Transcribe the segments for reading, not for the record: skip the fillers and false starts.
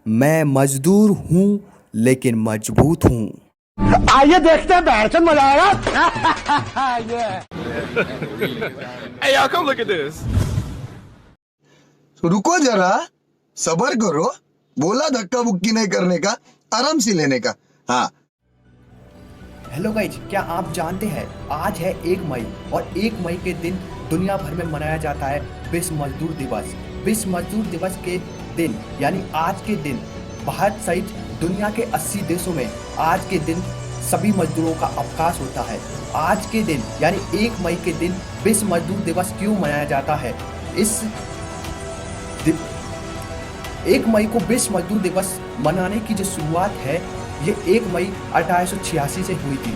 मैं मजदूर हूँ लेकिन मजबूत हूँ। आइए देखते हैं बैठ मजा आएगा। Hey, y'all, come look at this. रुको जरा, सबर करो। बोला धक्का बुक्की नहीं करने का, आराम से लेने का। हाँ। हेलो गाइज, क्या आप जानते हैं आज है 1 मई और 1 मई के दिन दुनिया भर में मनाया जाता है विश्व मजदूर दिवस। विश्व मजदूर दिवस के दिन यानी आज के दिन भारत सहित दुनिया के 80 देशों में आज के दिन सभी मजदूरों का अवकाश होता है। आज के दिन यानी 1 मई के दिन विश्व मजदूर दिवस क्यों मनाया जाता है? 1 मई को विश्व मजदूर दिवस मनाने की जो शुरुआत है ये 1 मई 1886 से हुई थी।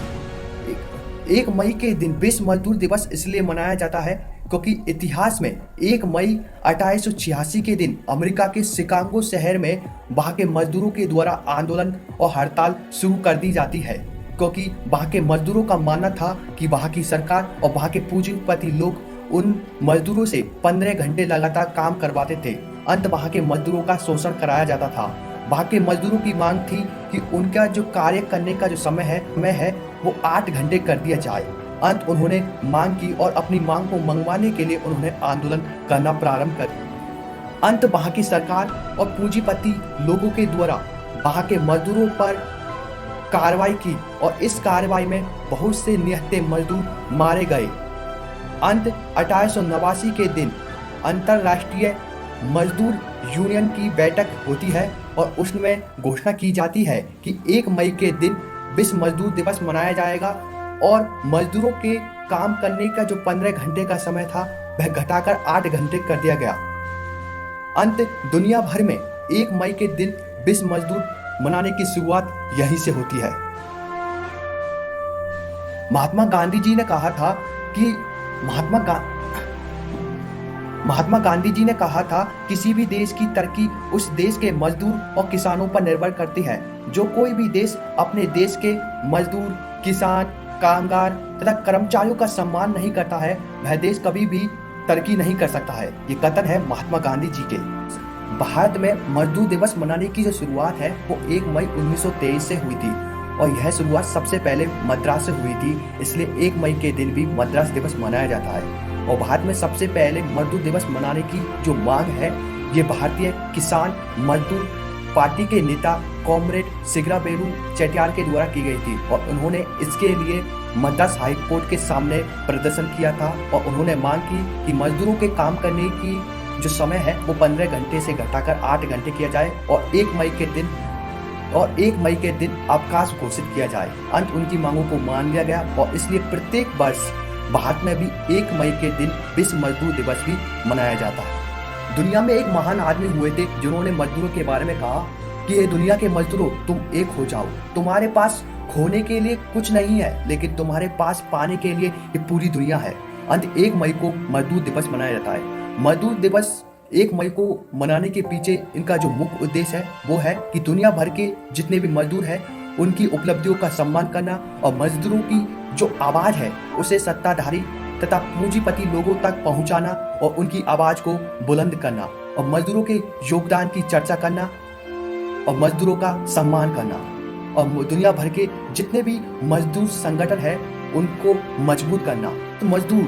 1 मई के दिन विश्व मजदूर दिवस इसलिए मनाया जाता है क्योंकि इतिहास में 1 मई 1886 के दिन अमेरिका के शिकागो शहर में वहाँ के मजदूरों के द्वारा आंदोलन और हड़ताल शुरू कर दी जाती है, क्योंकि वहाँ के मजदूरों का मानना था कि वहाँ की सरकार और वहाँ के पूंजीपति लोग उन मजदूरों से 15 घंटे लगातार काम करवाते थे। अंत वहाँ के मजदूरों का शोषण कराया जाता था। वहाँ के मजदूरों की मांग थी कि उनका जो कार्य करने का जो समय है वो 8 घंटे कर दिया जाए। अंत उन्होंने मांग की और अपनी मांग को मंगवाने के लिए उन्होंने आंदोलन करना प्रारंभ कर दिया। अंत वहाँ की सरकार और पूंजीपति लोगों के द्वारा वहाँ के मजदूरों पर कार्रवाई की और इस कार्रवाई में बहुत से निहत्थे मजदूर मारे गए। अंत 1889 के दिन अंतर्राष्ट्रीय मजदूर यूनियन की बैठक होती है और उसमें घोषणा की जाती है कि 1 मई के दिन विश्व मजदूर दिवस मनाया जाएगा और मजदूरों के काम करने का जो 15 घंटे का समय था वह घटाकर 8 घंटे कर दिया गया। अंत दुनिया भर में 1 मई के दिन विश्व मजदूर मनाने की शुरुआत यहीं से होती है। महात्मा गांधी जी ने कहा था कि महात्मा गांधी जी ने कहा था किसी भी देश की तरक्की उस देश के मजदूर और किसानों पर निर्भर करती है। जो कोई भी देश अपने देश के मजदूर, किसान, कामगार तथा कर्मचारियों का सम्मान नहीं करता है वह देश कभी भी तरक्की नहीं कर सकता है। ये कथन है महात्मा गांधी जी के। भारत में मजदूर दिवस मनाने की जो शुरुआत है वो 1 मई 1923 से हुई थी और यह शुरुआत सबसे पहले मद्रास से हुई थी, इसलिए 1 मई के दिन भी मद्रास दिवस मनाया जाता है। और भारत में सबसे पहले मजदूर दिवस मनाने की जो मांग है ये भारतीय किसान मजदूर पार्टी के नेता कॉमरेड सिगराबेरू चेटियार के द्वारा की गई थी और उन्होंने इसके लिए मद्रास हाई कोर्ट के सामने प्रदर्शन किया था और उन्होंने मांग की कि मजदूरों के काम करने की जो समय है वो 15 घंटे से घटाकर 8 घंटे किया जाए और 1 मई के दिन अवकाश घोषित किया जाए। अंत उनकी मांगों को मान लिया गया और इसलिए प्रत्येक वर्ष भारत में भी 1 मई के दिन विश्व मजदूर दिवस भी मनाया जाता है। दुनिया में एक महान आदमी हुए थे जिन्होंने मजदूरों के बारे में कहा कि ये दुनिया के मजदूरों तुम एक हो जाओ। तुम्हारे पास खोने के लिए कुछ नहीं है लेकिन तुम्हारे पास पाने के लिए ये पूरी दुनिया है। अंत 1 मई को मजदूर दिवस मनाया जाता है। मजदूर दिवस 1 मई को मनाने के पीछे इनका जो मुख्य उद्देश्य है वो है कि दुनिया भर के जितने भी मजदूर हैं उनकी उपलब्धियों का सम्मान करना और मजदूरों की जो आवाज है उसे सत्ताधारी तथा पूंजीपति लोगों तक पहुंचाना और उनकी आवाज को बुलंद करना और मजदूरों के योगदान की चर्चा करना और मजदूरों का सम्मान करना और दुनिया भर के जितने भी मजदूर संगठन है उनको मजबूत करना। तो मजदूर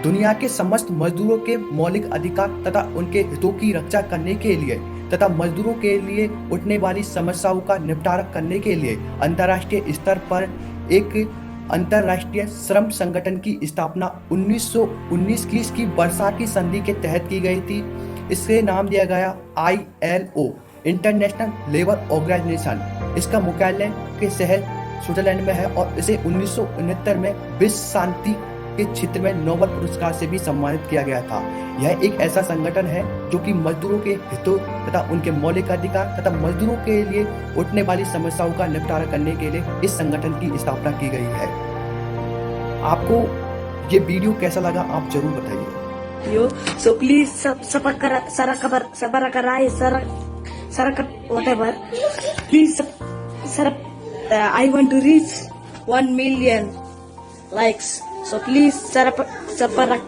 दुनिया के समस्त मजदूरों के मौलिक अधिकार तथा उनके हितों की रक्षा करने के लिए तथा मजदूरों के लिए उठने वाली समस्याओं का निपटारा करने के लिए अंतर्राष्ट्रीय स्तर पर एक अंतर्राष्ट्रीय श्रम संगठन की स्थापना 1919 की इसकी वर्षाकी संधि के तहत की गई थी। इससे नाम दिया गया ILO इंटरनेशनल लेबर ऑर्गेनाइजेशन। इसका मुख्यालय के शहर स्विट्जरलैंड में है और इसे 1969 में विश्व शांति के क्षेत्र में नोबेल पुरस्कार से भी सम्मानित किया गया था। यह एक ऐसा संगठन है जो कि मजदूरों के हितों तथा उनके मौलिक अधिकार तथा मजदूरों के लिए उठने वाली समस्याओं का निपटारा करने के लिए इस संगठन की स्थापना की गई है। आपको ये वीडियो कैसा लगा आप जरूर बताइए। So please whatever. Please I want to reach 1 million likes. So please sarapakara